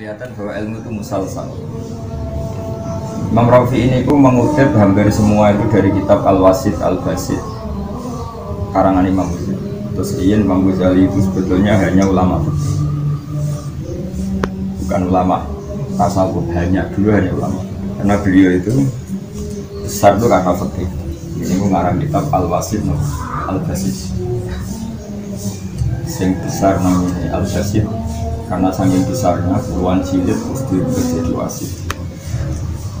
kelihatan bahwa ilmu itu musalsal. Imam Rafi ini itu mengutip hampir semua itu dari kitab Al-Wasit Al-Basit karangan Imam Ghazali. Terus Imam Ghazali itu sebetulnya hanya ulama, bukan ulama tasawuf, hanya ulama. Karena beliau itu besar itu karena fikih. Ini aku ngarang kitab Al-Wasit Al-Basit. Yang besar namanya Al-Basit karena saking besarnya puluhan jilid terus jadi wasit.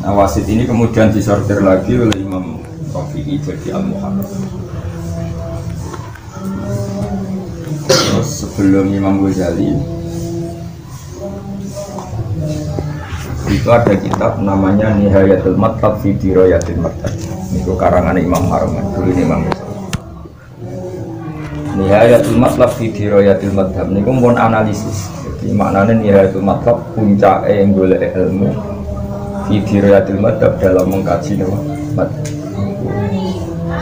Nah, wasit ini kemudian disortir lagi oleh Imam Rafi'i jadi Al-Muharrar. Terus sebelum Imam Ghazali itu ada kitab namanya Nihayatul Matlab fi Dirayatil Madhab. Itu karangan Imam Harman, dulu Imam Ghazali. Nihayatul Matlab fi Dirayatil Madhab ini pun analisis. Jadi maknanya Nihayatul Matlab puncak yang golek ilmu fi Dirayatil Madhab dalam mengkaji madhab.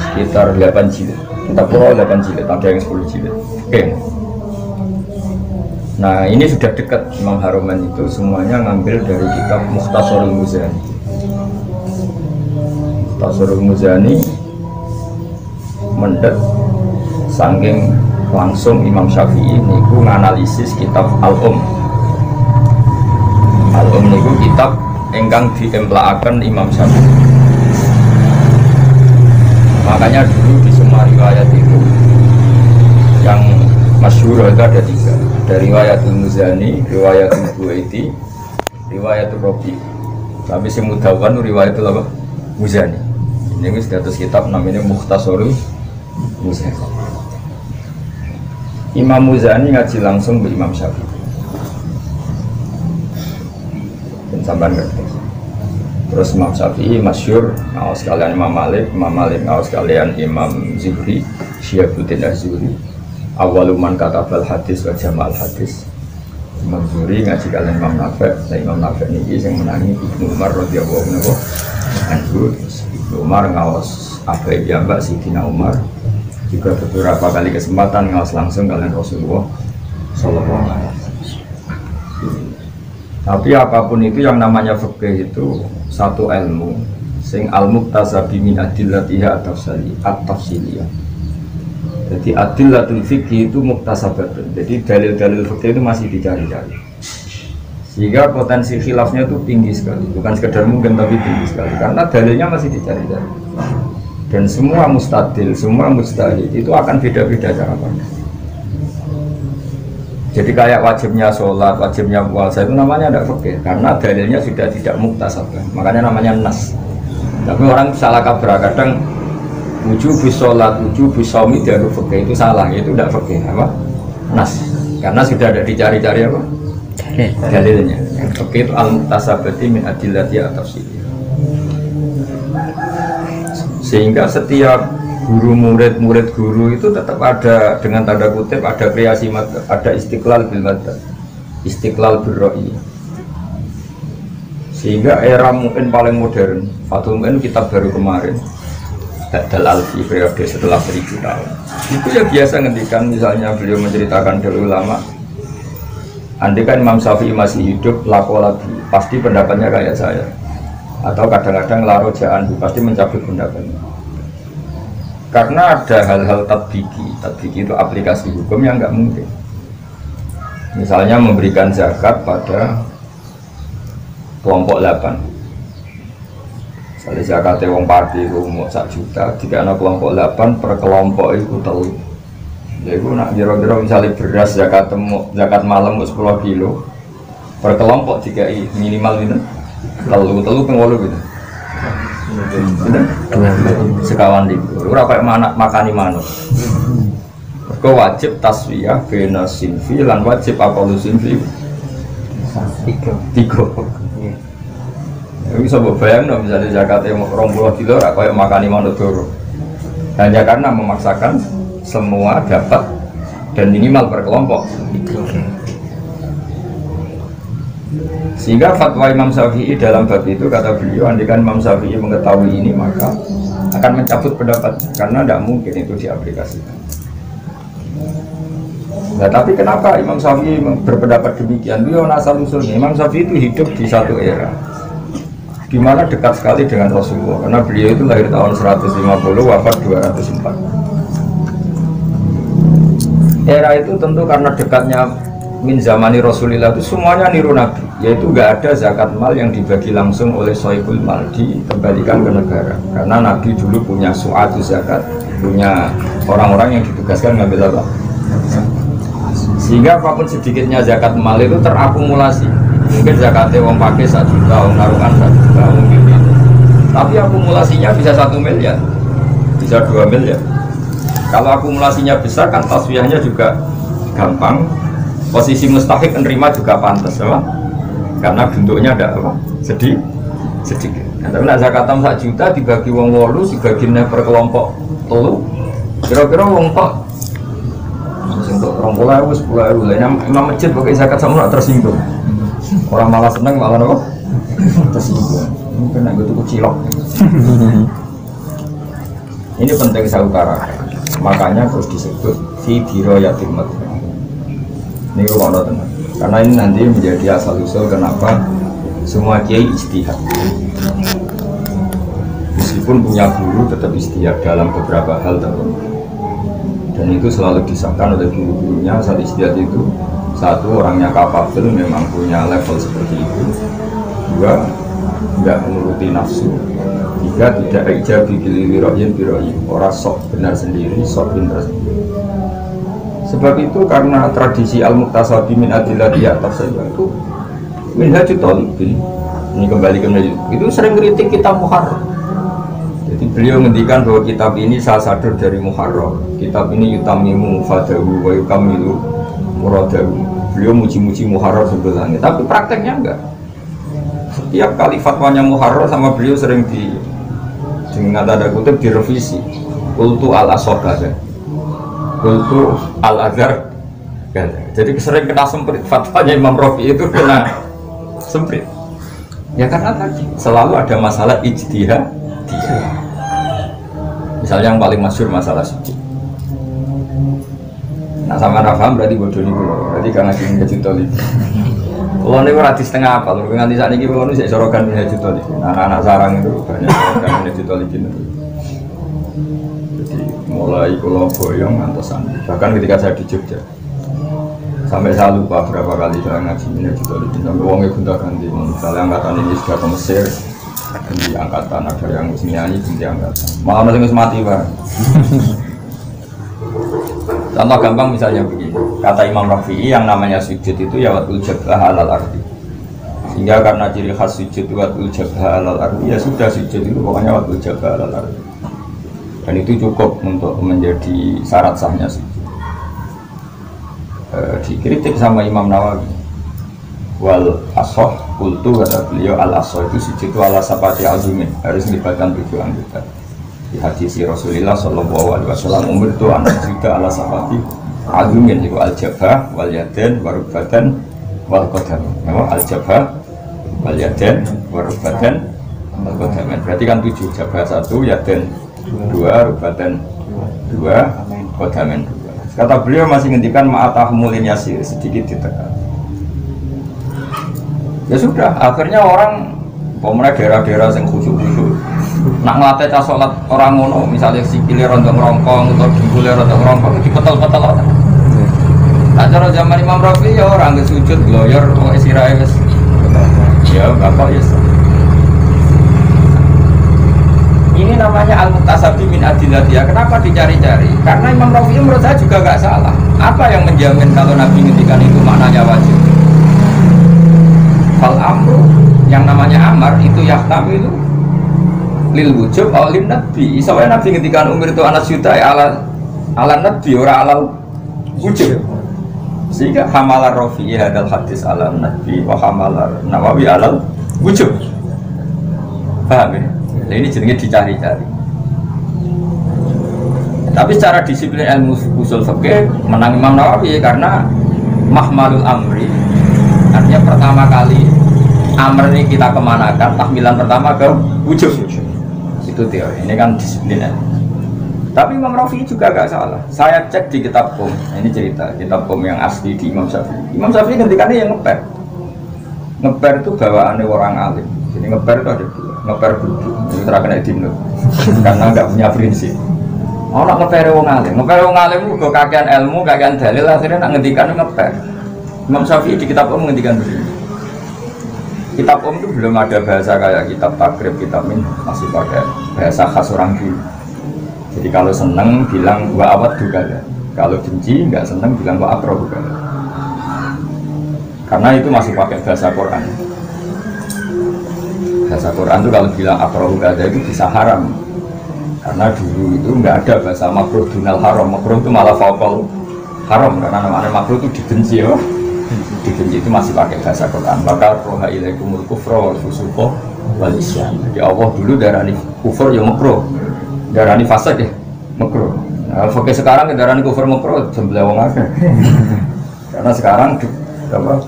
Sekitar 8 jilid. Kita pulau 8 jilid, ada yang 10 jilid. Oke. Nah ini sudah dekat Imam Haruman itu semuanya ngambil dari kitab Mukhtasarul Muzani. Mukhtasarul Muzani mendet saking langsung Imam Syafi'i niku nganalisis kitab Al-Um niku kitab ingkang diemplakaken Imam Syafi'i. Makanya dulu di semua riwayat itu yang masyhur itu ada 3. Ada riwayatul Muzani, riwayatul Buaiti, riwayatul Rabi. Tapi si mudawwan riwayatul apa? Muzani. Ini wis dados kitab namanya Mukhtasarul Muzani. Imam Muzani ngaji langsung ke Imam Syafi'i. Dan sampai ngerti. Terus Imam Syafi'i masyhur ngaos kalian Imam Malik ngaos kalian Imam Zuhri, Syihabuddin Az-Zuhri. Awaluman katabal hadis wa jamal hadis. Imam Zuhri ngaji kalian Imam Nafi'. Nah Imam Nafi' niki sing menangi Ibnu Umar radhiyallahu anhu. Ibnu Umar ngaos apa ya Mbak Sidina Umar. Juga beberapa kali kesempatan ngawas langsung kalian Rasulullah Sallallahu Alaihi Wasallam. Tapi apapun itu yang namanya fikih itu satu ilmu sing al-muqtasabi min adillatiha at-tafsiliyah. Jadi adillatul fikih itu muktasabatun. Jadi dalil-dalil fikih itu masih dicari-cari. Sehingga potensi khilafnya itu tinggi sekali. Bukan sekedar mungkin tapi tinggi sekali karena dalilnya masih dicari-cari. Dan semua mustadil, semua mustahid itu akan beda-beda cara pandang. Jadi kayak wajibnya sholat, wajibnya puasa itu namanya tidak fikih karena dalilnya sudah tidak muktasabah, makanya namanya nas. Tapi orang salah kaprah, kadang wujubus sholat, wujubus shaumi dari fikih itu salah, itu tidak fikih apa? Nas, karena sudah ada dicari-cari apa? Dalilnya. Fikih itu al-muktasabati min adillati at-tafsiliyah. Sehingga setiap guru murid guru itu tetap ada dengan tanda kutip ada kreasi madhab, ada istiqlal bil madhab, istiqlal bil ra'i. Sehingga era mungkin paling modern, Fathul Mu'in kitab baru kemarin Ba'dal Alfi periode setelah 1000 tahun itu ya biasa ngendikan, misalnya beliau menceritakan dari ulama, andai kan Imam Syafi'i masih hidup lakolagi pasti pendapatnya kayak saya, atau kadang-kadang larojaan pasti mencabut pendapatnya karena ada hal-hal tatbiki itu aplikasi hukum yang nggak mungkin. Misalnya memberikan zakat pada kelompok 8, misalnya zakatnya wong parti umur 1 juta, jika ada kelompok 8 per kelompok itu telu ya itu nak kira-kira misalnya beras zakat malam 10 kilo per kelompok jika minimal itu telu pengwolu gitu. Sekawan libur, ora kayak makani manuk. Kau wajib taswiyah bena sinfi lan wajib akalu sinfi 3. Bisa bayang dong misalnya zakatnya 20 kilo ora kayak makani manuk doro. Hanya karena memaksakan semua dapat dan minimal per kelompok. Sehingga fatwa Imam Syafi'i dalam bab itu kata beliau, andaikan Imam Syafi'i mengetahui ini maka akan mencabut pendapat karena tidak mungkin itu diaplikasikan. Nah, tapi kenapa Imam Syafi'i berpendapat demikian? Beliau asal usulnya Imam Syafi'i itu hidup di satu era di mana dekat sekali dengan Rasulullah, karena beliau itu lahir tahun 150, wafat 204. Era itu tentu karena dekatnya min zamani Rasulullah itu semuanya niru Nabi, yaitu nggak ada zakat mal yang dibagi langsung oleh sohibul mal dikembalikan ke negara, karena Nabi dulu punya suatu zakat, punya orang-orang yang ditugaskan ngambil apa, sehingga apapun sedikitnya zakat mal itu terakumulasi. Mungkin zakatnya uang pakai 1 juta, uang naruhan 1 juta, mungkin itu. Tapi akumulasinya bisa 1 miliar, bisa 2 miliar. Kalau akumulasinya besar kan tasfiyahnya juga gampang. Posisi mustahik menerima juga pantas, apa? Karena bentuknya ada apa? Sedikit. Nah, tapi nak zakatam 1 juta dibagi uang 8, dibaginya per kelompok telu. Kira-kira uang tok untuk 20.000, 10.000 lainnya imam masjid pakai zakat sama tersinggung. Orang malah seneng malah apa? Tersinggung. Mungkin nak gitu cilok. Ini penting saya utarakan. Makanya terus disebut fi dirayatil madhhab. Ini ruang tenang. Karena ini nanti menjadi asal usul kenapa semua kiai ijtihad. Meskipun punya guru tetap ijtihad dalam beberapa hal tertentu. Dan itu selalu disahkan oleh guru-gurunya. Saat ijtihad itu, satu, orangnya kapabel, memang punya level seperti itu. Dua, tidak menuruti nafsu. Tiga, tidak ijabi biliroyin biroyin, orang sok benar sendiri, sok pintar sendiri. Sebab itu karena tradisi al-muqtasabi min adillati at-tafsir itu minhajut talibin. Ini kembali ke minhajut. Itu sering kritik kitab Muharrar. Jadi beliau menghentikan bahwa kitab ini salah dari Muharrar. Kitab ini yutamimu mufadahu wa yukamilu muradahu. Beliau muji-muji Muharrar sebelumnya, tapi prakteknya enggak. Setiap kali fatwanya Muharrar sama beliau sering dengan tanda kutip direvisi. Kultu al-asoka ya. Kultu al-azhar. Jadi sering kena semprit. Fatwanya Imam Rafi'i itu kena semprit. Ya karena tadi selalu ada masalah ijtihad. Misalnya yang paling masyhur masalah suci. Nah sama Rafaham berarti bodoh nih bro. Berarti karena ingin kecutol itu. Kalau ini berarti setengah apa? Kalau nganti saat ini kalau ini saya sorokan minhajut talib. Anak-anak sarang itu banyak sorokan minhajut talib itu. Jadi mulai kalau boyong antosan. Bahkan ketika saya di Jogja, sampai saya lupa berapa kali saya ngaji minhajut talib. Sampai uangnya gonta-ganti. Misalnya angkatan ini sudah ke Mesir, ganti angkatan, ada yang nyanyi ganti angkatan. Malah masih mati pak. Contoh gampang misalnya begini, kata Imam Rafi'i yang namanya sujud itu ya watul jabah alal ardi. Sehingga karena ciri khas sujud watul jabah alal ardi, ya sudah sujud itu pokoknya watul jabah alal ardi. Dan itu cukup untuk menjadi syarat sahnya sujud. Dikritik sama Imam Nawawi. Wal asoh kultu kata beliau al asoh itu sujud ala sapati azumin, harus melibatkan 7 anggota. Di hadis Rasulullah Shallallahu Alaihi Wasallam umur itu anak juga ala safati azumin itu al jabah wal yaden warubadan wal qadam. Memang al jabah wal yaden warubadan wal qadam. Berarti kan 7, jabah 1, yaden 2, rubadan 2, qadamen 2. Kata beliau masih ngendikan ma'atahmulin yasir, sedikit ditekan. Ya sudah, akhirnya orang pemerintah daerah-daerah yang khusyuk-khusyuk nak ngelatih cah sholat orang ngono, misalnya sikile rontok rongkong atau dengkulnya rontok rongkong dipetel-petel orang. Nah cara zaman Imam Rafi'i ya orang ke sujud lawyer kok isirahe wis ya bapak ya. Ini namanya al-muqtasabi min adillatiyah. Kenapa dicari-cari? Karena Imam Rafi'i menurut saya juga gak salah. Apa yang menjamin kalau Nabi ngendikan itu maknanya wajib? Fal amru yang namanya amar itu yahtamilu lil wujub atau lin nabi. Soalnya Nabi ketika umur itu anak juta ala nabi ora ala wujub. Sehingga hamalar Rafi'i hadal hadis ala nabi wa hamalar Nawawi ala wujub. Paham ya? Nah, ini jenenge dicari-cari. Tapi secara disiplin ilmu usul fikih menang Imam Nawawi karena mahmalul amri. Artinya pertama kali amr ini kita kemanakan, tahmilan pertama ke wujub. Itu teori, ini kan disiplin. Tapi Imam Rafi'i juga gak salah. Saya cek di kitab Qom, nah, ini cerita kitab Qom yang asli di Imam Syafi'i. Imam Syafi'i ngendikannya yang ngeper. Ngeper itu bawaannya orang alim. Jadi ngeper itu ada dua. Ngeper duduk, itu terakhir Ibnu. Karena nggak punya prinsip. Nak ngeper wong alim. Ngeper wong alim itu kakean ilmu, kakean dalil, akhirnya nak ngendikan ngeper. Imam Syafi'i di kitab Qom ngendikan begini. Kitab itu belum ada bahasa kayak kitab takrib, kitab min, masih pakai bahasa khas orang dulu. Jadi kalau seneng bilang wa awad juga ya. Kalau benci nggak seneng bilang wa akro juga. Karena itu masih pakai bahasa Quran. Bahasa Quran itu kalau bilang akro juga itu bisa haram. Karena dulu itu nggak ada bahasa makruh dunal haram. Makruh itu malah fauqal haram karena namanya makruh itu dibenci ya. Dibenci itu masih pakai bahasa Quran. Maka roha ilaikumul kufra wal fusuqa wal isyan. Jadi Allah dulu darani kufur ya makruh. Darani fasik ya, makruh. Nah, fakir sekarang darani kufur makruh, sebelah wong akeh. Karena sekarang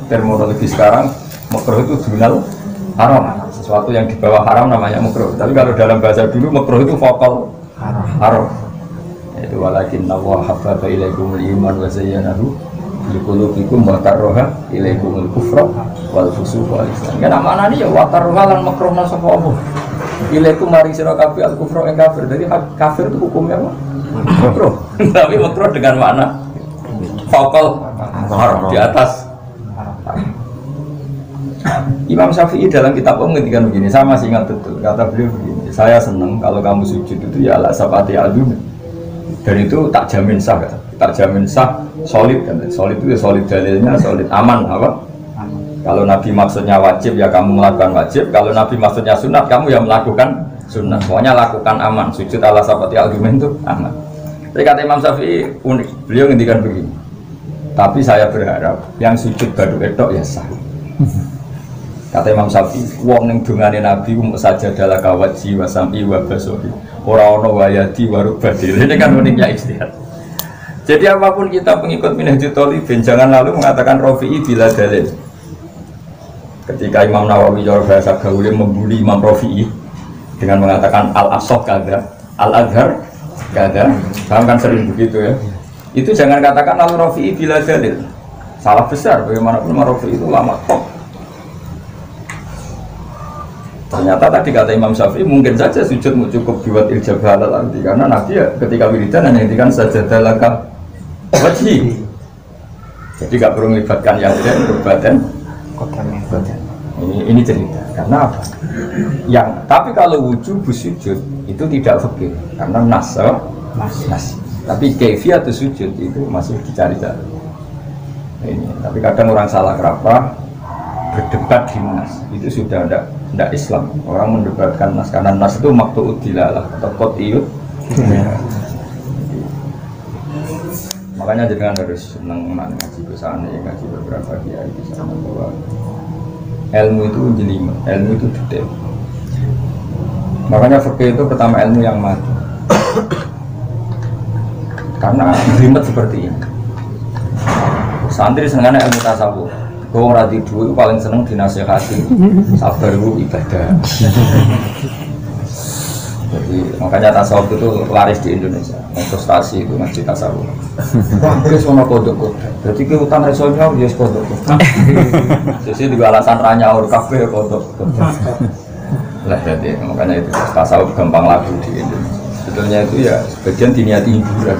terminologi sekarang makruh itu dunal haram. Sesuatu yang di bawah haram namanya makruh. Tapi kalau dalam bahasa dulu makruh itu faqal haram. Itu walakin Allah habbaba ilaikumul iman wa zayyanahu fi qulubikum wa karraha ilaikumul kufra wal fusuqa wal isyan. Kan amanane ya wa karraha lan makruhna sapa Allah. Ilaikum maring sira kabeh al kufra ing kafir. Jadi kafir itu hukumnya apa? Makruh. Tapi makruh dengan makna faqal haram, di atas. Imam Syafi'i dalam kitab menghentikan begini, saya masih ingat betul, kata beliau begini, saya senang kalau kamu sujud itu ya ala sapati adu, dan itu tak jamin sah, tak jamin sah, solid kan, solid itu ya solid dalilnya, solid aman apa? Kalau Nabi maksudnya wajib ya kamu melakukan wajib, kalau Nabi maksudnya sunat kamu ya melakukan sunat, pokoknya lakukan aman, sujud ala sapati adu itu aman. Tapi kata Imam Syafi'i unik, beliau menghentikan begini, tapi saya berharap yang sujud baru edok ya sah. Kata Imam Syafi'i, wong ning dungane Nabi umuk saja adalah kawaji wa sam'i wa basori. Ora ono wayadi wa rubadil. Ini kan uniknya ijtihad. Jadi apapun kita pengikut Minhajul Thalibin, jangan lalu mengatakan Rafi'i bila dalil. Ketika Imam Nawawi cara bahasa gaulnya membuli Imam Rafi'i dengan mengatakan al-asah kada, al-azhar kada, kan sering begitu ya. Itu jangan katakan lalu Rafi'i bila dalil. Salah besar, bagaimanapun Imam Rafi'i itu lama top. Ternyata tadi kata Imam Syafi'i mungkin saja sujud cukup buat iljabah nanti karena Nabi ya ketika wiridan hanya intikan sajadah laka wajhi. Jadi gak perlu melibatkan yang lain berbadan. Ini cerita. Karena apa? Tapi kalau wujud sujud itu tidak fikih karena nas. Tapi kaifiyat sujud itu masih dicari-cari. Ini. Tapi kadang orang salah kaprah berdebat di nas itu sudah tidak Islam. Orang mendebatkan nas karena nas itu maktu'ud dilalah atau qat'iyud. Makanya jangan harus senang ngaji ke sana, ngaji beberapa kiai di sana bahwa ilmu itu jelimet, ilmu itu detail. Makanya fikih itu pertama ilmu yang mati. Karena jelimet seperti ini. Santri senengane ilmu tasawuf. Kau ngerti dulu paling seneng dinasihati sabar itu ibadah. Jadi makanya tasawuf itu laris di Indonesia. Investasi itu ngaji tasawuf. Wah, semua kodok. Jadi ke utang resonya dia kodok. Jadi di alasan ranyaur kafe kodok. Lah jadi makanya itu tasawuf gampang laku di Indonesia. Sebetulnya itu ya sebagian diniati hiburan.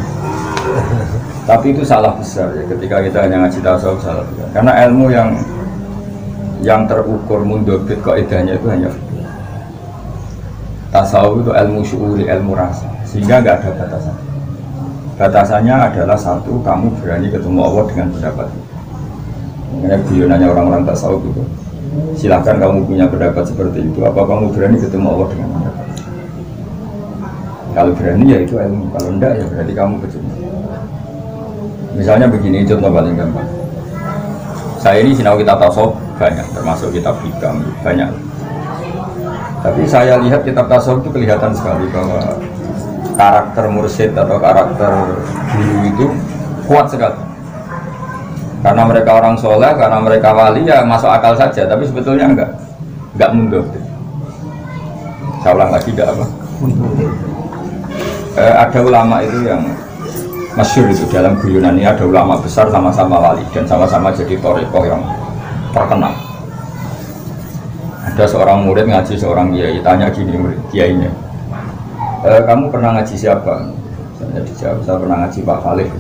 Tapi itu salah besar ya ketika kita hanya ngaji tasawuf salah besar. Karena ilmu yang terukur mundobit kaidahnya itu hanya tasawuf itu ilmu syuuri, ilmu rasa, sehingga nggak ada batasan. Batasannya adalah satu, kamu berani ketemu Allah dengan pendapat. Makanya guyonannya orang-orang tasawuf itu, silahkan kamu punya pendapat seperti itu. Apa kamu berani ketemu Allah dengan pendapat? Kalau berani ya itu ilmu, kalau enggak ya berarti kamu kecuma. Misalnya begini, contoh paling gampang. Saya ini sinau kitab tasawuf banyak, termasuk kitab hikam banyak. Tapi saya lihat kitab tasawuf itu kelihatan sekali bahwa karakter mursyid atau karakter guru itu kuat sekali. Karena mereka orang soleh, karena mereka wali ya masuk akal saja. Tapi sebetulnya enggak mundur. Saya ulang lagi, tidak apa? ada ulama itu yang masyhur itu dalam guyonan ini, ada ulama besar sama-sama wali dan sama-sama jadi thariqah yang terkenal. Ada seorang murid ngaji seorang kiai, tanya gini murid kiainya, kamu pernah ngaji siapa? Saya dijawab, saya pernah ngaji Pak Khalid.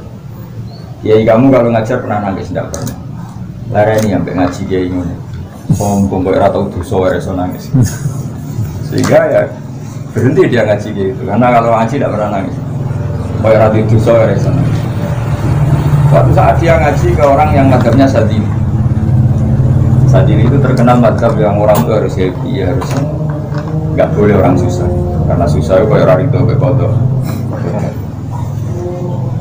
Kiai kamu kalau ngajar pernah nangis? Tidak pernah. Lareni sampai ngaji kiai ini. Sombong kok ora tau dosa ora iso nangis. Sehingga ya berhenti dia ngaji gitu. Karena kalau ngaji tidak pernah nangis. Kok ora tau dosa ora iso nangis. Suatu saat dia ngaji ke orang yang mazhabnya Sadili. Sadili itu terkenal mazhab yang orang itu harus happy, harus nggak boleh orang susah. Karena susah itu kayak orang itu bekotor.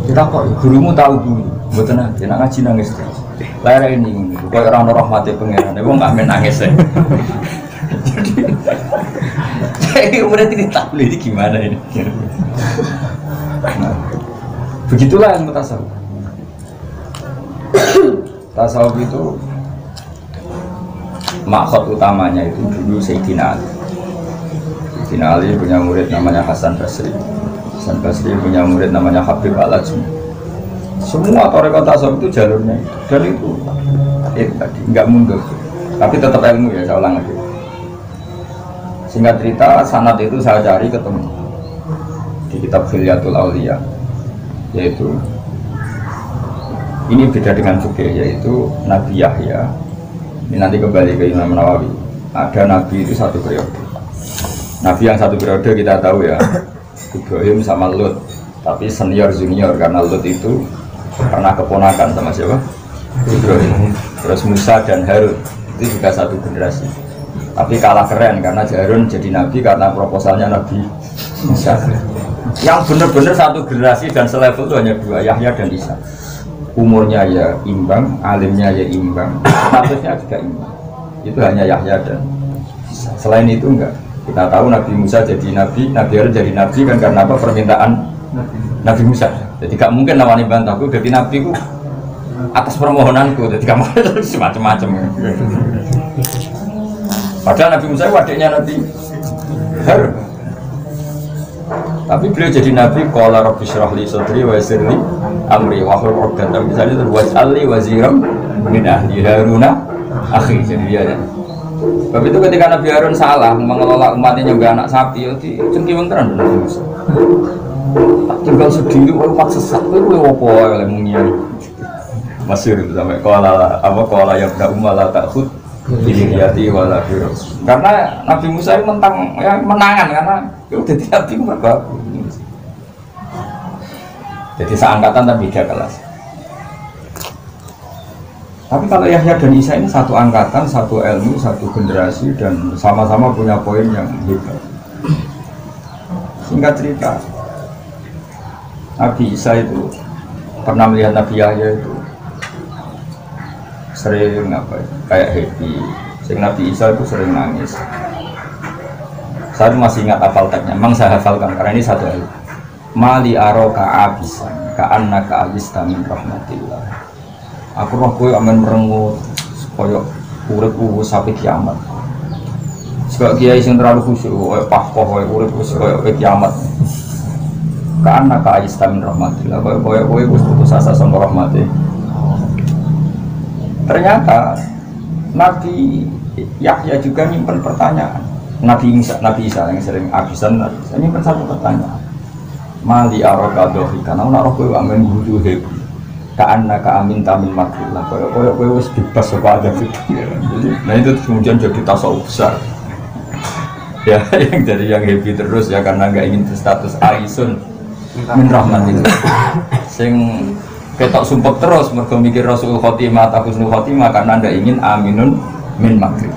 Kita kok gurumu tahu dulu, betul nanti nak ngaji nangis terus. Lara ini, kayak orang rahmati pengiran, emang nggak main nangis ya. Jadi kemudian ini tak boleh ini gimana ini? Nah, begitulah yang tasawuf. Tasawuf itu maksud utamanya itu dulu Sayyidina Ali. Sayyidina Ali punya murid namanya Hasan Basri. Hasan Basri punya murid namanya Habib Al-Ajmi. Semua thariqah tasawuf itu jalurnya itu. Dan itu tadi nggak mundur. Tapi tetap ilmu ya, saya ulang lagi. Singkat cerita, sanad itu saya cari ketemu di kitab Khilyatul Auliya, yaitu ini beda dengan fikih, yaitu Nabi Yahya. Ini nanti kembali ke Imam Nawawi. Ada Nabi itu satu periode. Nabi yang satu periode kita tahu ya, Ibrahim sama Lut, tapi senior junior karena Lut itu pernah keponakan sama siapa? Ibrahim. Terus Musa dan Harun itu juga satu generasi. Tapi kalah keren karena Harun jadi nabi karena proposalnya Nabi Musa. Yang benar-benar satu generasi dan selevel itu hanya dua, Yahya dan Isa. Umurnya ya imbang, alimnya ya imbang, statusnya juga imbang. Itu hanya Yahya dan Isa. Selain itu enggak. Kita tahu Nabi Musa jadi nabi, Nabi Harun jadi nabi kan karena apa? Permintaan Nabi Musa. Jadi gak mungkin nawani bantahku jadi nabi ku atas permohonanku. Jadi kamu itu macam-macam. Padahal Nabi Musa wadiknya Nabi Harun. Tapi beliau jadi nabi, qala rabbi shrah li sadri wa yassir li amri wahlul 'uqdatam min lisani waj'alni waziran min ahli Haruna akhi. Jadi dia ya. Sebab itu ketika Nabi Harun salah mengelola umatnya juga anak sapi, itu cengkiweng tenan Nabi Musa. Tak tinggal sendiri, umat sesat, itu apa oleh mengian. Masyhur itu sampai qala ya ibna umma la ta'khud biliyati wala firus. Karena Nabi Musa itu menangan karena udah tidak bingung berapa. Jadi seangkatan tapi beda kelas. Tapi kalau Yahya dan Isa ini satu angkatan, satu ilmu, satu generasi dan sama-sama punya poin yang hebat. Singkat cerita, Nabi Isa itu pernah melihat Nabi Yahya itu sering kayak happy. Nabi Isa itu sering nangis. Saya masih ingat hafal teksnya, memang saya hafalkan karena ini satu ayat. Mali aroka abisan, ka'annaka abista min rahmatillah. Aku roh kowe amen merengut koyo urip sampai kiamat. Sebab kiai sing terlalu khusyuk koyo pahpoh koyo urip koyo kiamat. Ka'annaka abista min rahmatillah. Koyo kowe wis putus asa sama rahmate. Ternyata Nabi Yahya juga nyimpen pertanyaan. Nabi Isa yang sering abisan nyimpen satu pertanyaan. Mali aroka dohika, namun aroka amin gudu hebu. Ka'annaka amin tamin makrillah. Koyo wis bebas apa ada itu. Nah itu kemudian jadi tasawuf besar. Ya yang jadi yang happy terus ya karena nggak ingin status aisun min rahmatillah. Sing ketok sumpek terus mergo mikir Rasul Khotimah atau Husnul Khotimah karena ndak ingin aminun min makrif.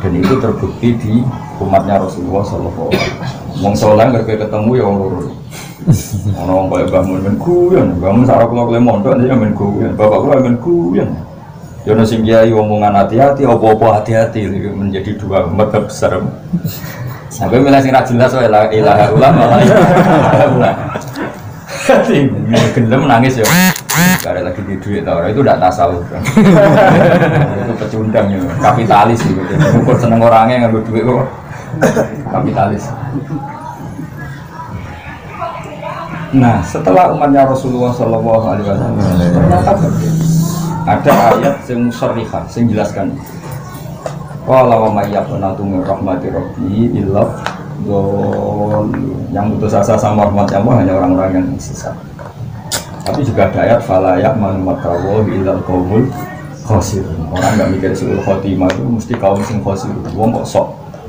Dan itu terbukti di umatnya Rasulullah sallallahu alaihi wasallam. Wong saleh ngerti ketemu ya wong loro. Ono wong kaya bangun men guyon, bangun sarap kula mondok ya men guyon. Bapak kula men guyon. Ya ono sing kiai omongan hati-hati, apa-apa hati-hati menjadi dua mazhab besar. Sampai milih sing ra jelas wae la ilaha illallah. Gendem nangis ya. Gak ada lagi di duit tau, itu udah tasawuf kan. Itu pecundang ya, kapitalis gitu. Ukur seneng orangnya ngambil duit kok. Kapitalis. Nah, setelah umatnya Rasulullah Shallallahu Alaihi Wasallam ternyata ada ayat yang musyrifah, yang jelaskan. Walau mayyabnatu min rahmati rabbi illa yang putus asa sama rahmat Allah hanya orang-orang yang sesat. Tapi juga ada ayat falayak manumakawah ilal qaumul khosirun. Orang nggak mikir suul khotimah itu mesti kaum sing khosirun. Wong kok sok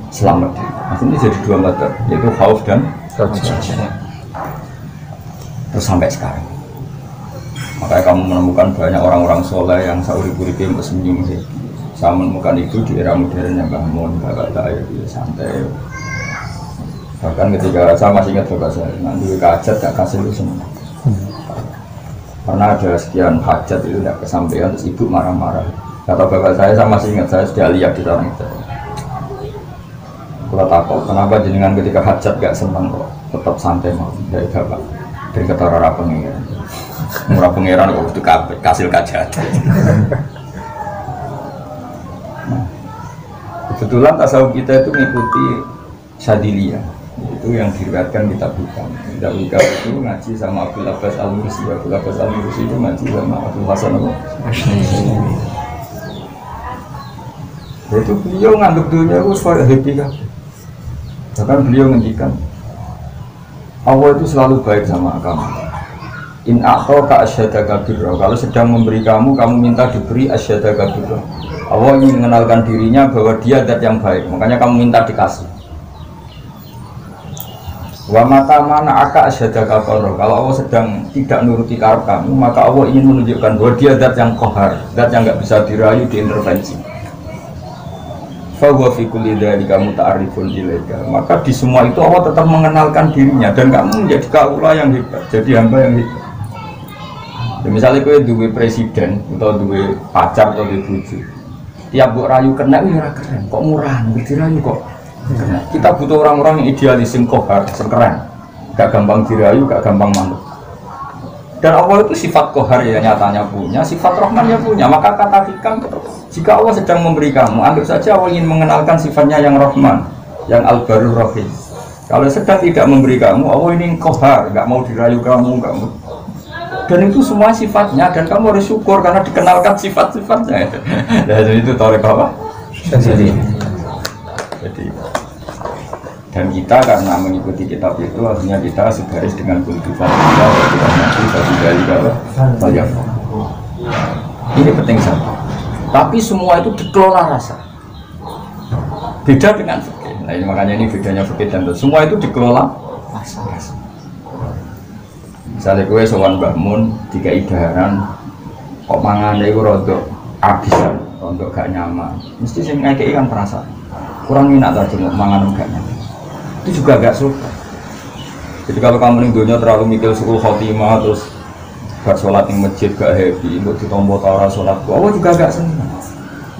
selamat. Akhirnya jadi dua mata, yaitu khauf dan rajah. Terus sampai sekarang. Makanya kamu menemukan banyak orang-orang soleh yang sauri-uripe senyum sih. Saya menemukan itu di era modern yang bangun, bapak saya santai. Bahkan ketika saya masih ingat bapak saya, nanti hajat gak kasih itu semua. Karena ada sekian hajat itu tidak kesampaian, terus ibu marah-marah. Kata bapak saya masih ingat, saya sudah lihat di sana itu. Kalau takut, kenapa jenengan ketika hajat gak senang kok tetap santai mau dari bapak, dari kata orang pengiran. Murah pengiran kok itu kasil kajat. Kebetulan tasawuf kita itu mengikuti Syadiliyah, itu yang diriwayatkan kitab Hikam. Kitab Hikam itu ngaji sama Abdul Abbas Al-Mursi. Abdul Abbas Al-Mursi itu ngaji sama Abdul Hasan Al-Asy'ari. Itu beliau nganggap dunia itu suara happy kan. Bahkan beliau ngendikan Allah itu selalu baik sama kamu. In a'taka asyhadaka birra. Kalau sedang memberi kamu minta diberi asyhadaka birra. Allah ingin mengenalkan dirinya bahwa dia zat yang baik, makanya kamu minta dikasih. Wa mata mana aka asyhadaka qarra. Kalau Allah sedang tidak nuruti karep kamu, maka Allah ingin menunjukkan bahwa dia zat yang qahar, zat yang enggak bisa dirayu, diintervensi. Fa huwa fi kulli dzalika muta'arrifun ilaika. Maka di semua itu Allah tetap mengenalkan dirinya dan kamu menjadi kaula yang hebat, jadi hamba yang hebat. Ya, misalnya kowe duwe presiden atau duwe pacar atau duwe bojo. Tiap buat rayu kena itu ya keren, kok murah, dirayu kok kena. Kita butuh orang-orang yang idealis, yang kohar, yang keren, gak gampang dirayu, gak gampang manut. Dan Allah itu sifat kohar ya nyatanya punya, sifat Rahman ya punya. Maka kata Hikam, jika Allah sedang memberi kamu, anggap saja Allah ingin mengenalkan sifatnya yang Rahman, yang Al-Barur Rahim. Kalau sedang tidak memberi kamu, Allah ini kohar, gak mau dirayu kamu, gak mau. Dan itu semua sifatnya, dan kamu harus syukur karena dikenalkan sifat-sifatnya. Dan itu tarik apa? Jadi, dan kita karena mengikuti kitab itu, artinya kita segaris dengan kultifan kita, kita nanti satu kali kalau banyak. Ini penting sekali. Tapi semua itu dikelola rasa. Beda dengan fikih. Nah ini makanya ini bedanya fikih dan semua itu dikelola rasa. Misalnya gue sowan Mbah Mun, tiga idaran, kok mangan itu rodok abisan, rodok gak nyaman. Mesti sih ngekei kan perasaan, kurang minat aja mau mangan gak nyaman. Itu juga gak suka. Jadi kalau kamu ning dunia terlalu mikir suul khotimah terus gak sholat di masjid gak happy, untuk ditombo tara sholat, Allah juga gak senang.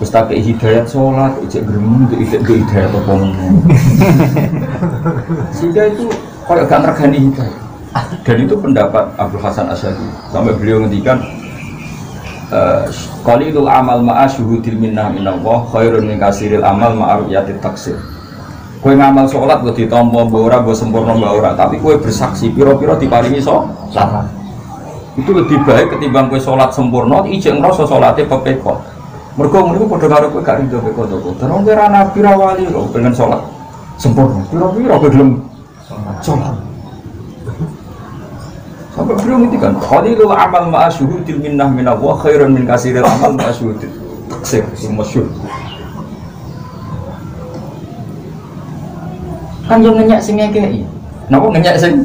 Terus tak kei hidayat sholat, ijek geremeng, ijek hidayat apa ngomong. Sehingga itu kalau gak tergani hidayat. Dan itu pendapat Abdul Hasan Asy'ari sampai beliau ngendikan qalilul amal ma'a syuhudil minnah minallah khairun min kasiril amal ma'a ru'yatit taksir. Kowe ngamal salat mbok ditampa mbok ora mbok sempurna mbok ora, tapi kowe bersaksi pira-pira diparingi salat. Itu lebih baik ketimbang kowe salat sempurna ijek ngrasa salate pepeko. Mergo ngono padha karo kowe gak rido peko to. Terus kowe ra nabi ra wali kok pengen salat sempurna. Pira-pira kowe gelem salat. Sampai beliau ngintikan qalilul amal ma'a syuhudil minnah minallah khairun min kasiril amal ma'a syuhudil taksir. Masyhur kan yang ngenyak sing ngekei napa ngenyak sing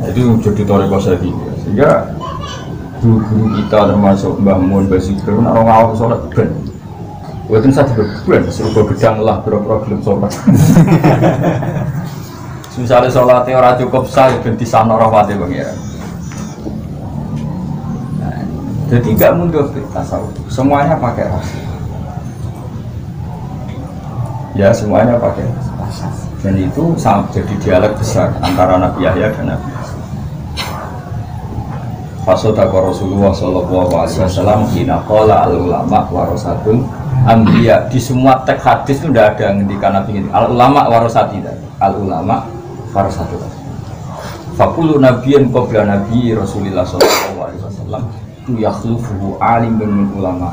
itu jadi toreko sadi sehingga guru kita termasuk Mbah Mun Basir orang awam sholat ben buatan satu ben serupa gedang lah berapa gelem sholat. Misalnya sholatnya orang cukup sah, ganti sana rahmatnya pengiran. Nah, jadi nggak mundur tasawuf, semuanya pakai rasa. Ya semuanya pakai rasa. Dan itu jadi dialog besar antara Nabi Yahya dan Nabi Isa. Fasodaka Rasulullah Sallallahu Alaihi Wasallam hina qala al-ulama warasatul anbiya. Di semua teks hadis itu tidak ada yang ngendikan Nabi ini al-ulama warasati, al-ulama para satu. Fakulu nabiyan qabla nabi Rasulullah sallallahu alaihi wasallam tu yakhlufuhu alim min ulama.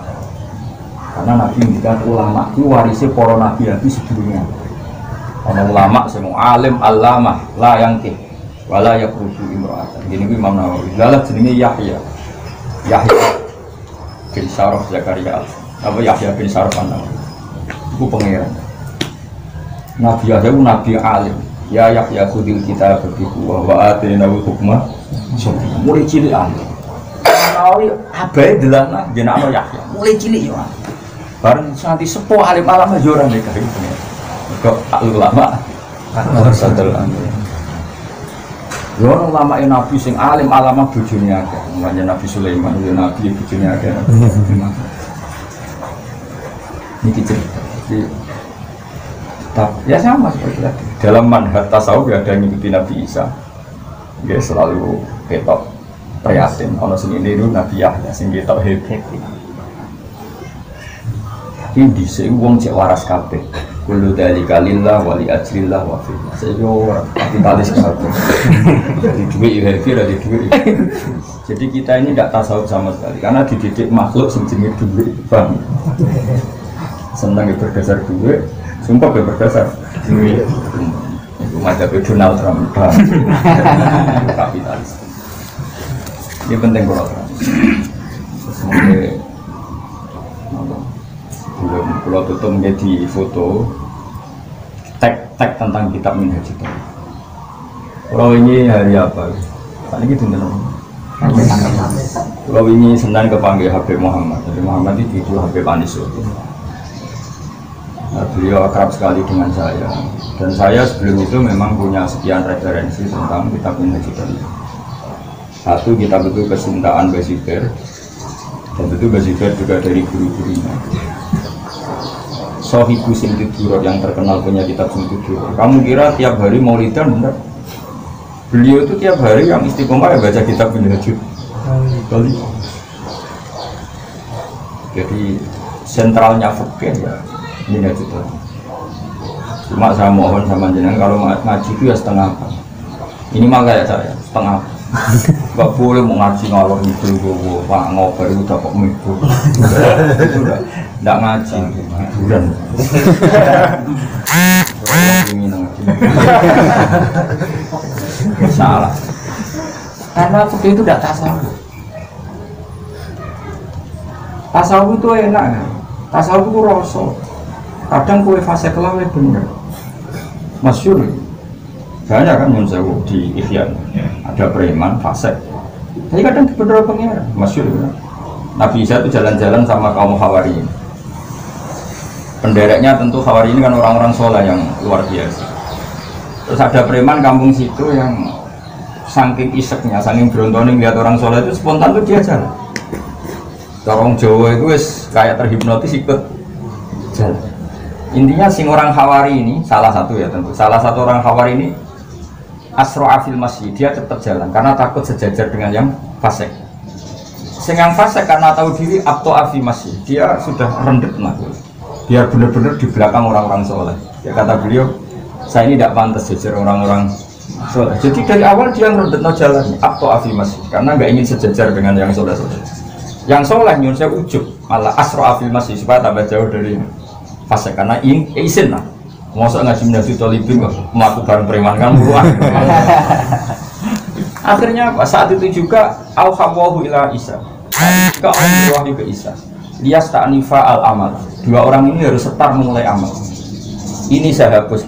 Karena nabi ngendikan ulama itu warisnya para nabi sebelumnya. Ana ulama sing alim allamah la yangkih wala yakruju imra'atan. Gini ku Imam Nawawi. Lalah jenenge Yahya. Yahya bin Syaraf Zakaria. Apa Yahya bin Syaraf An-Nawawi. Iku pangeran. Nabi Yahya itu nabi alim. Ya Yahya khudil kitab biquwwah wa atainahu hukma. Mulai cilik alim. Nawawi abae delana jenenge Yahya. Mulai cilik yo. Bareng santi sepuh alim alam yo ora nek kok ulama sadel alim. Yo ulama nabi sing alim alama bojone akeh. Mulane Nabi Sulaiman yo nabi bojone akeh. Niki cerita. Ya sama seperti tadi. Dalam manhaj tasawuf ada yang ngikuti Nabi Isa. Dia selalu ketok prihatin. Ono sing niru Nabi Yahya sing ketok hebat. Tapi dhisik wong cek waras kabeh. Kullu dzalika lillah wa li ajrillah wa fi. Seyo kapitalis kabeh. Jadi duit iki dari duit. Jadi kita ini tidak tasawuf sama sekali karena dididik makhluk sing jenenge duit, paham? Senang berdasar duit. Sumpah berdasar duit. Itu macam Donald Trump. Kapitalis. Ini penting kalau semoga kalau tutup menjadi foto tag tentang kitab Minhaj itu. Kalau ini hari apa? Tadi gitu nih. Kalau ini Senin kepanggil Habib Muhammad. Jadi Muhammad itu Habib Anis. Beliau akrab sekali dengan saya dan saya sebelum itu memang punya sekian referensi tentang kitab Minhaj itu. Satu kitab itu kesintaan Basifir dan itu Basifir juga dari guru-gurunya. Sohibu Sintiduror yang terkenal punya kitab Sintiduror. Kamu kira tiap hari maulidan benar? Beliau itu tiap hari yang istiqomah ya baca kitab Minhaj. Jadi sentralnya fikih ya Minhaj itu. Cuma saya mohon sama jenengan kalau ngaji itu ya setengah apa. Ini mah kayak saya setengah. Gak boleh mau ngaji ngalor itu gue pak ngoper itu dapat mibu. Itu udah ngaji hiburan. Salah. Karena seperti itu tidak tasawuf. Tasawuf itu enak. Tasawuf itu rasa. Kadang kue fase kelawe bener. Masyhur. Banyak kan mensewu di Ihya. Ada preman fase. Tapi kadang bener pengira. Masyhur. Nabi Isa itu jalan-jalan sama kaum Hawariyin. Pendereknya tentu Hawariyin kan orang-orang soleh yang luar biasa. Terus ada preman kampung situ yang saking iseknya, saking berontoning lihat orang soleh itu spontan tuh dia jalan. Orang Jawa itu kayak terhipnotis ikut jalan. Intinya sing orang Hawari ini salah satu ya tentu. Salah satu orang Hawari ini asro'a fil masjid, dia tetap jalan karena takut sejajar dengan yang fasik. Sing yang fasik karena tahu diri abto'a fi masjid, dia sudah rendet lah. Biar benar-benar di belakang orang-orang soleh. Ya kata beliau, saya ini tidak pantas sejajar orang-orang soleh. Jadi dari awal dia rendet no jalannya abto'a fi masjid karena nggak ingin sejajar dengan yang soleh-soleh. Yang soleh nyun saya ujub malah asro'a fil masjid supaya tambah jauh dari fase karena izin lah. Masa ngaji Minhaj Thalibin kok melakukan bareng preman kan buruan. Akhirnya saat itu juga al-hawahu ila Isa. Jika Allah wahyu ke Isa, lias ta'nifa al-amal. Dua orang ini harus setar memulai amal. Ini saya hapus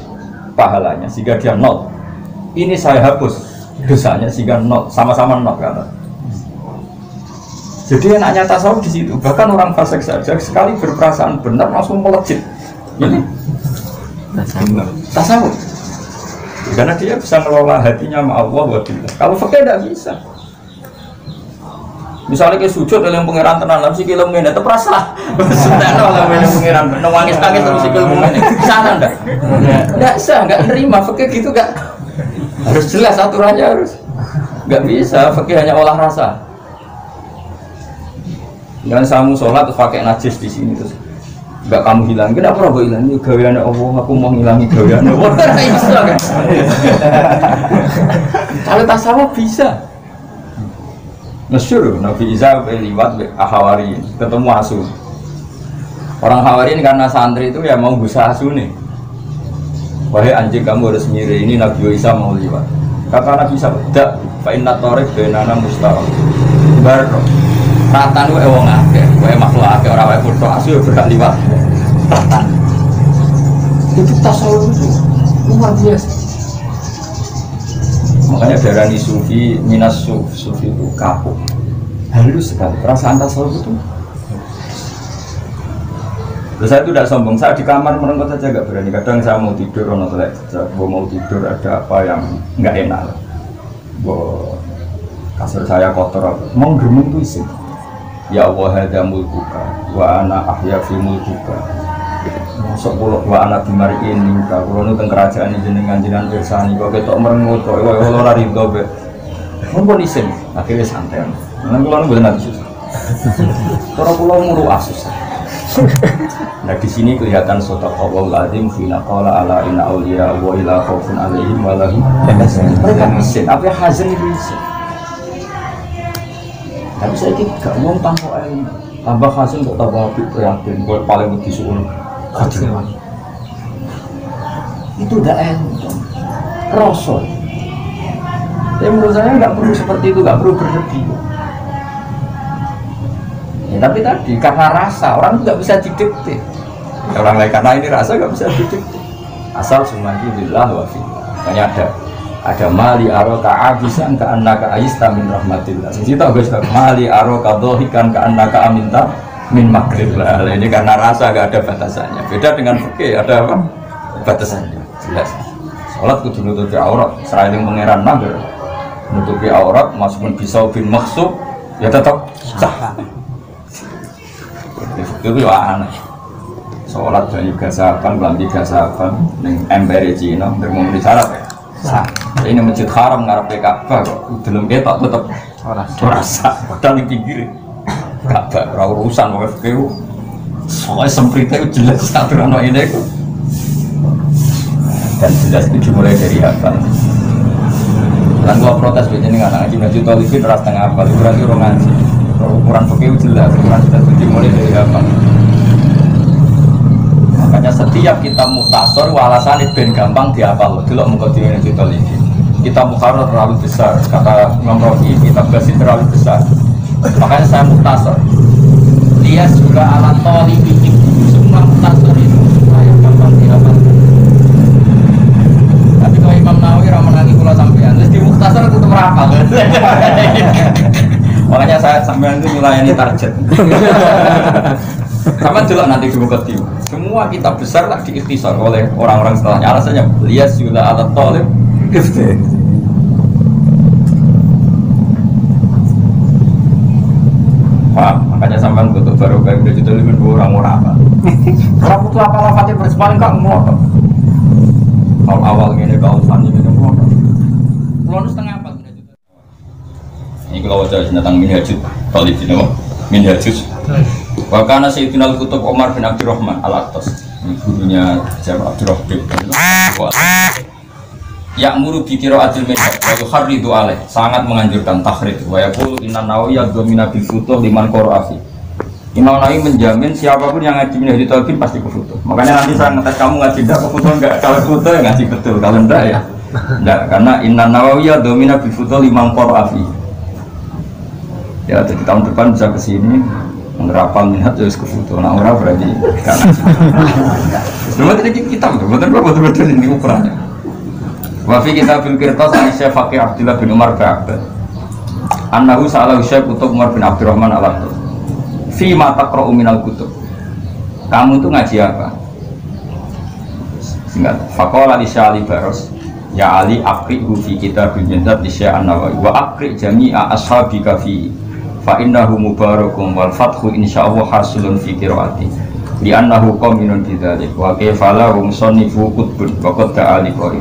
pahalanya sehingga dia nol. Ini saya hapus dosanya sehingga nol, sama-sama nol kata. Jadi enaknya tasawuf di situ. Bahkan orang fasik saja sekali berperasaan benar langsung melejit. Ini tasawuf. Karena dia bisa mengelola hatinya sama Allah wa billah. Kalau fakir tidak bisa. Misalnya ke sujud dalam pangeran tenan sih kilo menit itu perasa. Sudah kalau menit pangeran nangis nangis terus sih kilo menit. Sana enggak? Enggak bisa, enggak nerima fakir gitu enggak. Harus jelas aturannya harus. Enggak bisa, fakir hanya olah rasa. Dan samu sholat terus pakai najis di sini terus Enggak kamu hilang, kenapa aku hilang? Ini gaweane Allah, aku mau ngilangi gaweane Allah. Ora iso kan. Kalau tasawuf bisa. Masyhur Nabi Isa liwat Ahawari ketemu asu. Orang Hawarin karena santri itu ya mau gusah asu nih. Wahai anjing kamu harus mirip ini Nabi Isa mau liwat. Kata Nabi Isa, "Dak fa inna tariq bainana mustaqim." Baru ratan wae wong akeh, wae makhluk akeh ora wae kudu asu yo berhak liwat. Ratan. Itu tasawuf itu luar biasa. Makanya darani sufi minas sufi itu kapuk. Halus sekali perasaan tasawuf itu. Terus saya itu tidak sombong, saya di kamar merenggut saja nggak berani. Kadang saya mau tidur, mau tidur ada apa yang nggak enak. Kasur saya kotor, mau geremung tuh isi. Ya Allah hada mulkuka, wa ana ahya fi mulkuka. Masuk pulau wa ana bimariin minka. Kalau nu teng kerajaan jenengan bersani, kok ketok merengut, kok ora rido be. Mumpun isin, akhirnya santai. Nang kula nu bener susah. Cara kula muru asus. Nah di sini kelihatan sodaqallahul azim fina qala ala inna awliya wa ila khaufun alaihim wa lahum yahzanun. Mereka isin, apa hazan itu isin. Tapi saya tidak mau tanpa ilmu, tambah hazan kok tambah prihatin, gue paling wedi suul. Itu udah ilmu, rasul. Ya menurut saya nggak perlu seperti itu, nggak perlu berlebih. Ya, tapi tadi karena rasa orang nggak bisa didikte. Orang lain karena ini rasa nggak bisa didikte. Asal semuanya billah wa fillah. Makanya ada mali aroka abisan ka annaka ayista min rahmatillah. Sisi tahu guys, mali aroka dohikan ka annaka aminta min makrillah. Ini karena rasa nggak ada batasannya. Beda dengan fikih ada apa? Batasannya jelas. Salat kudu nutupi aurat. Selain pangeran mager nutupi aurat, meskipun bisa bin maksud ya tetap sah. Itu ya aneh. Sholat banyu gasapan, kelambi gasapan, neng embere Cina, bermumri syarat ya. Sah. Ini masjid haram ngarep Ka'bah kok, belum ketok tetap rasa. Padahal di pinggir Ka'bah, urusan mau FPU. Soalnya sempritnya jelas aturan ini kok. Dan jelas itu dimulai dari apa? Dan gua protes begini nggak ngaji ngaji tolibin ras tengah apa? Berarti orang ngaji. Ukuran FPU jelas, ukuran jelas itu dimulai dari apa? Makanya setiap kita muhtasor walasan itu ben gampang dihafal. Dulu mengkodimnya itu tolibin. Kita mukharrar terlalu besar, kata Imam Rafi, kita basit terlalu besar. Makanya saya muhtasor. Dia juga alat tolibin semua muhtasor itu supaya gampang dihafal. Tapi kalau Imam Nawawi ramenangi kula sampean, terus di muhtasor itu merapal. Makanya saya sampean itu melayani target. Sama juga nanti di Muqaddimah. Semua kitab besar tak diikhtisar oleh orang-orang setelahnya. Alasannya lias juga alat tolib. Wah, makanya sampean untuk baru kayak udah juta lebih orang-orang apa? Orang butuh apa fatih bersepaling kak ngomong. Kalau awal gini kalau fani gitu ngomong. Kalau setengah apa? Ini kalau wajah tentang minhajud Talib ini minhajud. Wakana Sayyidina Al-Qutub Umar bin Abdurrahman Al-Attas, gurunya Jabal Abdurrahman. Ya'muru bi qira'atil minhaj wa yuharridu alaih, sangat menganjurkan tahrid. Wa yaqulu inna Nawawi domina bil futuh liman qara'a fi. Imam Nawawi menjamin siapapun yang ngaji minhajul talibin pasti ke futuh. Makanya nanti saya ngetes kamu ngaji ndak ke futuh enggak, kalau futuh ya ngaji betul, kalau ndak ya ndak, karena inna Nawawi domina bil futuh liman qara'a fi. Ya, di tahun depan bisa ke sini menerapkan minat terus ke foto. Nah, orang berarti karena semua tadi kita betul-betul ini ukurannya. Wafi kita filkir tas Aisyah Fakih Abdullah bin Umar Ba'abad Annahu sa'alahu Syekh Kutub Umar bin Abdurrahman Al-Attas fi ma taqra'u minal kutub. Kamu tuh ngaji apa? Singkat. Faqala li Syali Baros, ya Ali aqri'hu fi kitabil jannat li Syekh An-Nawawi wa aqri' jami'a ashabika fi fa innahu mubarakum wal fathu insyaallah hasulun fi qiraati li annahu qaminun bidzalik wa kayfala hum sunnifu qutbun wa qad ta'ali qari.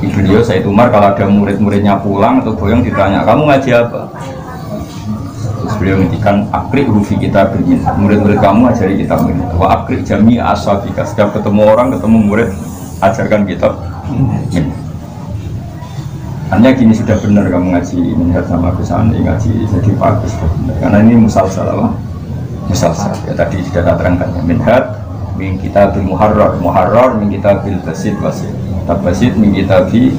Jadi beliau Said Umar kalau ada murid-muridnya pulang atau boyong ditanya, kamu ngaji apa? Terus beliau ngendikan akrik rufi kita bermin. Murid-murid kamu ajari kitab minhaj. Wa akrik jami ashabika. Setiap ketemu orang, ketemu murid, ajarkan kitab minhaj. Hanya gini sudah benar kamu ngaji minhaj sama Gus Ani ngaji jadi bagus sudah benar. Karena ini musalsal apa? Musalsal. Ya tadi sudah saya terangkan ya. Minhaj min kitabil muharrar, muharrar min kitabil basit wasit. Kitab basit min kitabi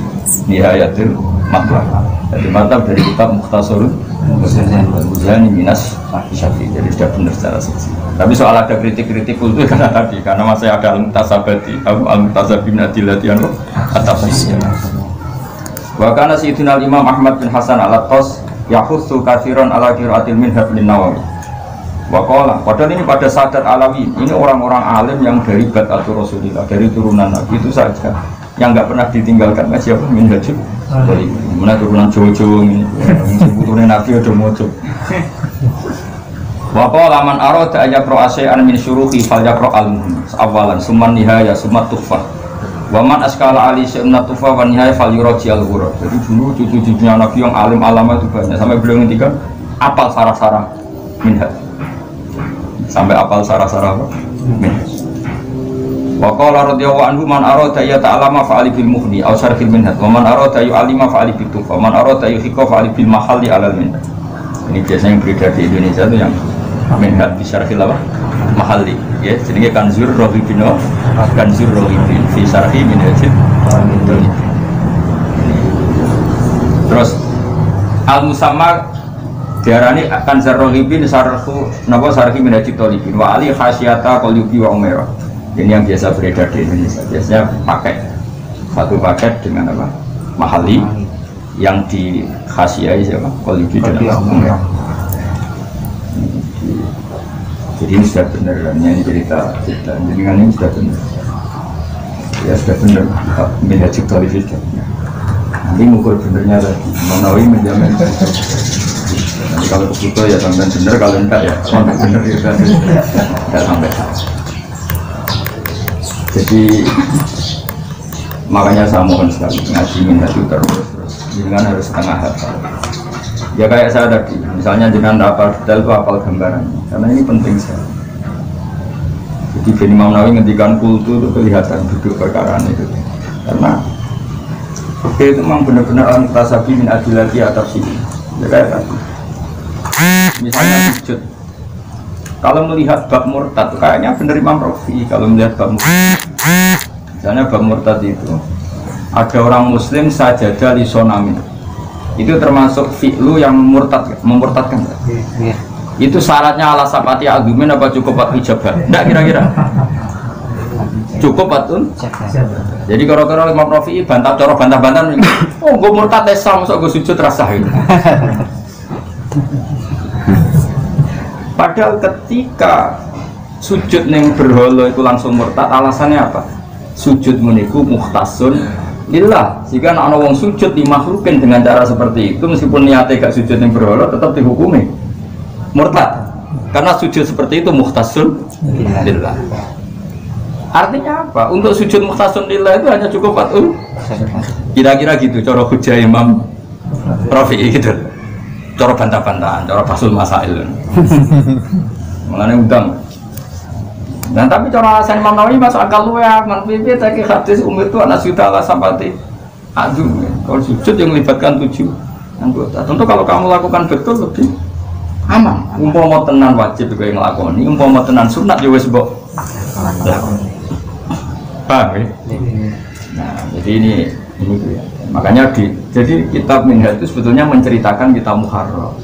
nihayatil matlab. Jadi matlab dari kitab Mukhtasarul Muzani Minas Syafi'i. Jadi sudah benar secara sisi. Tapi soal ada kritik-kritik itu karena tadi karena masih ada al-mutasabati, al-mutasabi min adillati at-tafsir. Wa kana sayyidina Imam Ahmad bin Hasan al-Attas yahutsu katsiran ala qiraatil minhaj lin Nawawi. Wa qala, padahal ini pada Sadat Alawi, ini orang-orang alim yang dari Baitul Rasulillah, dari turunan Nabi itu saja yang enggak pernah ditinggalkan siapa minhaj. Dari mana turunan Jojo ini, sebetulnya Nabi ada mojo. Wa qala man arada ayaqra asy'an min syuruhi falyaqra al-muhim awalan summan nihaya summa tuhfah. Wa man askala ali sy'un tuhfah wa nihaya falyuraji al-ghurab. Jadi dulu cucu-cucunya Nabi yang alim alama itu banyak sampai beliau ngendikan apal sarah-sarah minhaj. Sampai apal sarah-sarah minhaj. Wa qala radhiyallahu anhu man arada ya ta'allama fa'ali bil mughni aw syarhil minhaj wa man arada yu'allima fa'ali bit tufa wa man arada yuhiqqa fa'ali bil mahalli 'alal minhaj. Ini biasanya yang beredar di Indonesia itu yang minhaj fi syarhil apa? Mahalli. Ya, jenenge Kanzur Rohibin. Kanzur Rohibin fi syarhi minhajid. Terus al-musamma diarani Kanzur Rohibin syarhu napa syarhi minhajid talibin wa ali khasyata qulubi wa umairah. Ini yang biasa beredar di Indonesia. Biasanya pakai satu paket dengan apa? Mahali yang di khasiai siapa? Qulubi dan umairah. Jadi ini sudah benar, ini cerita. Jadi ini sudah benar. Ya sudah benar. Minhaj talibin sudah benar. Nanti mengukur benernya lagi. Nawawi menjamin. Nanti kalau begitu ya sampai benar, kalau enggak ya sampai benar juga tidak sampai. Jadi makanya saya mohon sekali ngaji minhaj itu terus jangan harus setengah hafal. Ya kayak saya tadi, misalnya jangan hafal detail itu hafal gambarannya, karena ini penting sekali. Jadi bin Imam Nawawi ngendikan kultu itu kelihatan duduk perkara itu, karena itu memang benar-benar al-mutasabi min adillati at-tafsir. Ya kayak tadi, misalnya sujud. Kalau melihat bab murtad, kayaknya benar Imam Rafi. Kalau melihat bab murtad, misalnya bab murtad itu ada orang Muslim sajadah li sonami, itu termasuk fi'lu yang memurtadkan. Yeah. Itu syaratnya ala sapati agumin apa cukup pat ijabah? Enggak kira-kira? Cukup patun. Jadi kalau Imam Rafi bantah coro bantah-bantah, oh gue murtad Islam, so gue sujud rasah itu. Padahal ketika sujud neng berhala itu langsung murtad, alasannya apa? Sujud meniku mukhtasun lillah. Jika anak wong sujud dimakhlukin dengan cara seperti itu, meskipun niatnya gak sujud neng berhala, tetap dihukumi murtad. Karena sujud seperti itu mukhtasun lillah. Artinya apa? Untuk sujud mukhtasun lillah itu hanya cukup fatul. Kira-kira gitu, cara hujah Imam Rafi'i gitu. Cara bantah-bantahan, cara basul masail. Mengenai udang. Nah tapi cara alasan Imam Nawawi masuk akal lu ya, manfaatnya tadi hadis umur itu anak sudah lah sampai aduh. Kalau sujud yang melibatkan 7 anggota. Tentu kalau kamu lakukan betul lebih aman. Umpama tenan wajib juga yang ngelakoni, umpama tenan sunat ya wis mbok lakoni. Paham ya? Nah jadi ini ya. Makanya jadi kitab minhaj itu sebetulnya menceritakan kitab muharrar.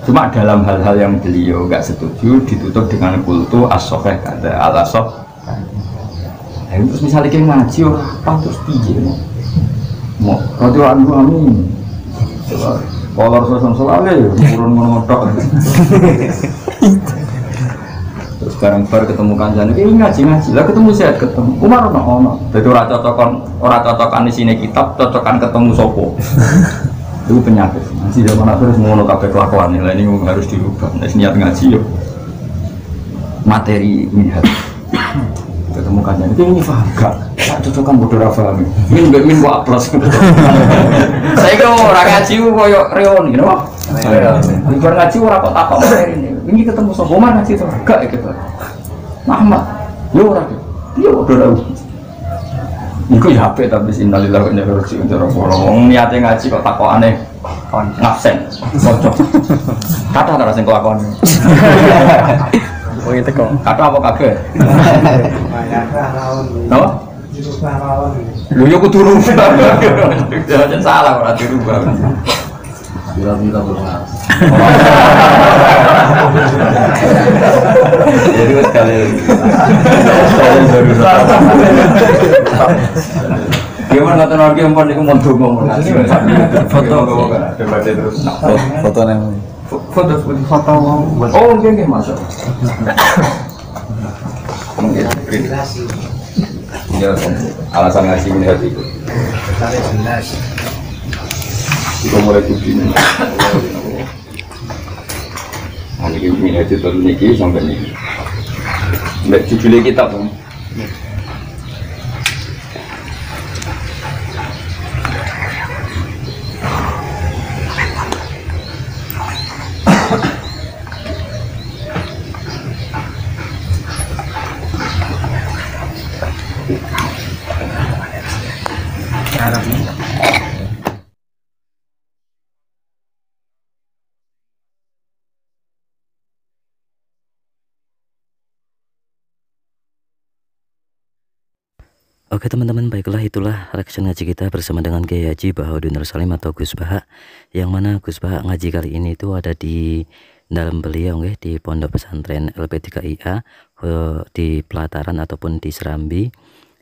Cuma dalam hal-hal yang beliau nggak setuju ditutup dengan kultu as-sahih kata al-asah. Nah, terus misalnya kayak ngaji apa terus piye? Mau radio anu amin. Kalau Rasulullah selalu turun mengotok. Terus sekarang baru ketemu kancane, ini ngaji lah ketemu saya ketemu Umar ono. Jadi orang cocokan di sini kitab, cocokan ketemu sopo. Itu penyakit. Ngaji zaman terus ngono kabeh kelakuan ini harus dirubah. Nek niat ngaji yo materi minhaj. Ketemu kancane, ini paham gak? Cocokan bodoh ra paham. Min kok plus. Saya kira orang ngaji koyo reuni, no? Bubar ngaji ora kok takok ini. Ini ketemu sapa man ngaji to? Gak gitu. Muhammad. Yo ora. Yo udah tahu. Iku ya HP tapi innalillahi wa inna ilaihi raji'un. Wong niate ngaji kok takokane ngabsen. Cocok. Kata ora sing kelakon. Oh itu kok. Kata apa kabeh? No? Lu yo kudu rubah. Jangan salah ora dirubah. Bila-bila berpengaruh. Jadi sekali baru gimana nonton lagi empon itu mau dongeng foto terus foto nih foto oh gini masuk mungkin ya alasan ngaji melihat itu kita mulai begini ini aja terus niki sampai niki nggak judulnya kita pun Oke teman-teman, baiklah itulah reaction ngaji kita bersama dengan Kiai Haji Bahaudin Nursalim atau Gus Baha. Yang mana Gus Baha ngaji kali ini itu ada di dalam beliau di Pondok Pesantren LP3IA di Pelataran ataupun di Serambi.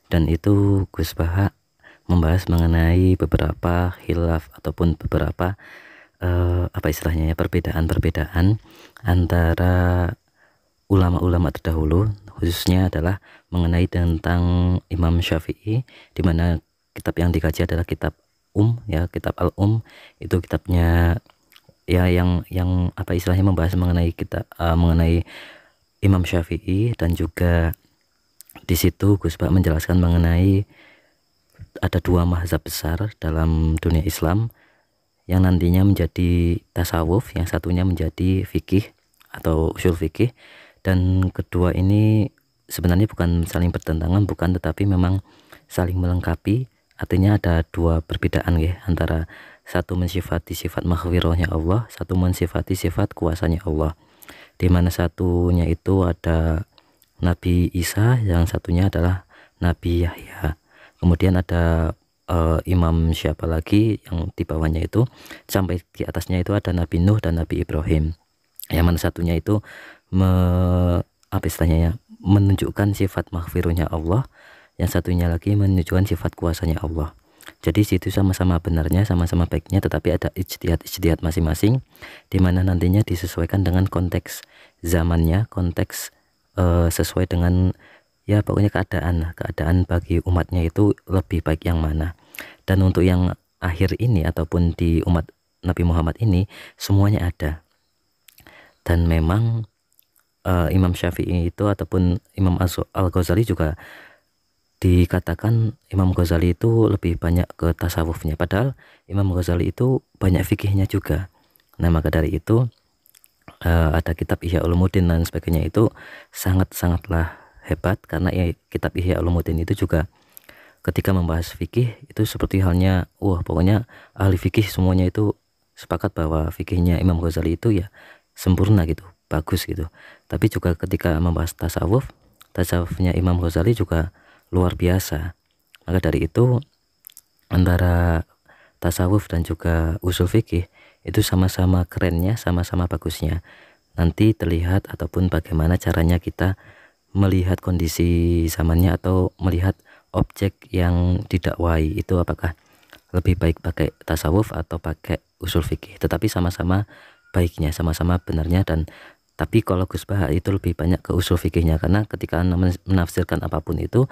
Dan itu Gus Baha membahas mengenai beberapa khilaf ataupun beberapa apa istilahnya ya, perbedaan-perbedaan antara ulama-ulama terdahulu, khususnya adalah mengenai tentang Imam Syafi'i, di mana kitab yang dikaji adalah kitab ya, kitab Al-Um. Itu kitabnya ya yang apa istilahnya membahas mengenai mengenai Imam Syafi'i. Dan juga di situ Gus Bah menjelaskan mengenai ada dua mazhab besar dalam dunia Islam yang nantinya menjadi tasawuf, yang satunya menjadi fikih atau usul fikih. Dan kedua ini sebenarnya bukan saling bertentangan, bukan, tetapi memang saling melengkapi. Artinya ada dua perbedaan ya, antara satu mensifati sifat maghfirahnya Allah, satu mensifati sifat kuasanya Allah. Di mana satunya itu ada Nabi Isa, yang satunya adalah Nabi Yahya. Kemudian ada imam siapa lagi yang di bawahnya itu, sampai di atasnya itu ada Nabi Nuh dan Nabi Ibrahim. Yang mana satunya itu apa istilahnya ya, menunjukkan sifat maghfirahnya Allah, yang satunya lagi menunjukkan sifat kuasanya Allah. Jadi situ sama-sama benarnya, sama-sama baiknya, tetapi ada ijtihad masing-masing, di mana nantinya disesuaikan dengan konteks zamannya, konteks sesuai dengan ya pokoknya keadaan bagi umatnya itu lebih baik yang mana. Dan untuk yang akhir ini ataupun di umat Nabi Muhammad ini semuanya ada. Dan memang Imam Syafi'i itu ataupun Imam Al-Ghazali juga dikatakan Imam Ghazali itu lebih banyak ke tasawufnya, padahal Imam Ghazali itu banyak fikihnya juga. Nah maka dari itu ada kitab Ihya Ulumuddin dan sebagainya itu sangatlah hebat, karena ya, kitab Ihya Ulumuddin itu juga ketika membahas fikih itu seperti halnya pokoknya ahli fikih semuanya itu sepakat bahwa fikihnya Imam Ghazali itu ya sempurna gitu, bagus gitu. Tapi juga ketika membahas tasawufnya Imam Ghazali juga luar biasa. Maka dari itu antara tasawuf dan juga usul fikih itu sama-sama kerennya, sama-sama bagusnya. Nanti terlihat ataupun bagaimana caranya kita melihat kondisi zamannya atau melihat objek yang didakwai itu, apakah lebih baik pakai tasawuf atau pakai usul fikih. Tetapi sama-sama baiknya, sama-sama benarnya. Dan tapi kalau Gus Bah itu lebih banyak ke usul fikihnya, karena ketika menafsirkan apapun itu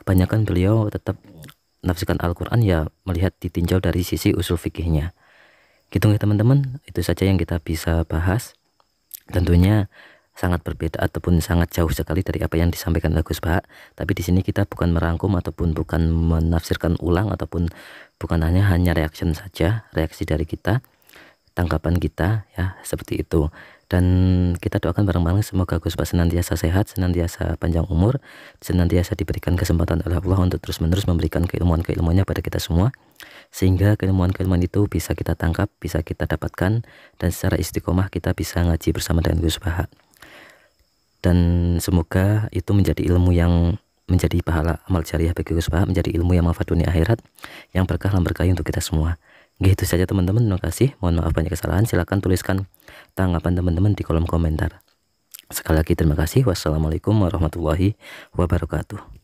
kebanyakan beliau tetap menafsirkan Al-Quran ya melihat ditinjau dari sisi usul fikihnya gitu ya teman-teman. Itu saja yang kita bisa bahas, tentunya sangat berbeda ataupun sangat jauh sekali dari apa yang disampaikan oleh Gus Bah. Tapi di sini kita bukan merangkum ataupun bukan menafsirkan ulang ataupun bukan hanya reaction saja, reaksi dari kita, tangkapan kita ya, seperti itu. Dan kita doakan bareng-bareng semoga Gus Bah senantiasa sehat, senantiasa panjang umur, senantiasa diberikan kesempatan oleh Allah untuk terus-menerus memberikan keilmuan-keilmuannya pada kita semua, sehingga keilmuan-keilmuan itu bisa kita tangkap, bisa kita dapatkan, dan secara istiqomah kita bisa ngaji bersama dengan Gus Bah. Dan semoga itu menjadi ilmu yang menjadi pahala amal jariah bagi Gus Bah, menjadi ilmu yang manfaat dunia akhirat, yang berkah dan berkahi untuk kita semua. Gitu saja teman-teman, terima kasih. Mohon maaf banyak kesalahan. Silahkan tuliskan tanggapan teman-teman di kolom komentar. Sekali lagi terima kasih. Wassalamualaikum warahmatullahi wabarakatuh.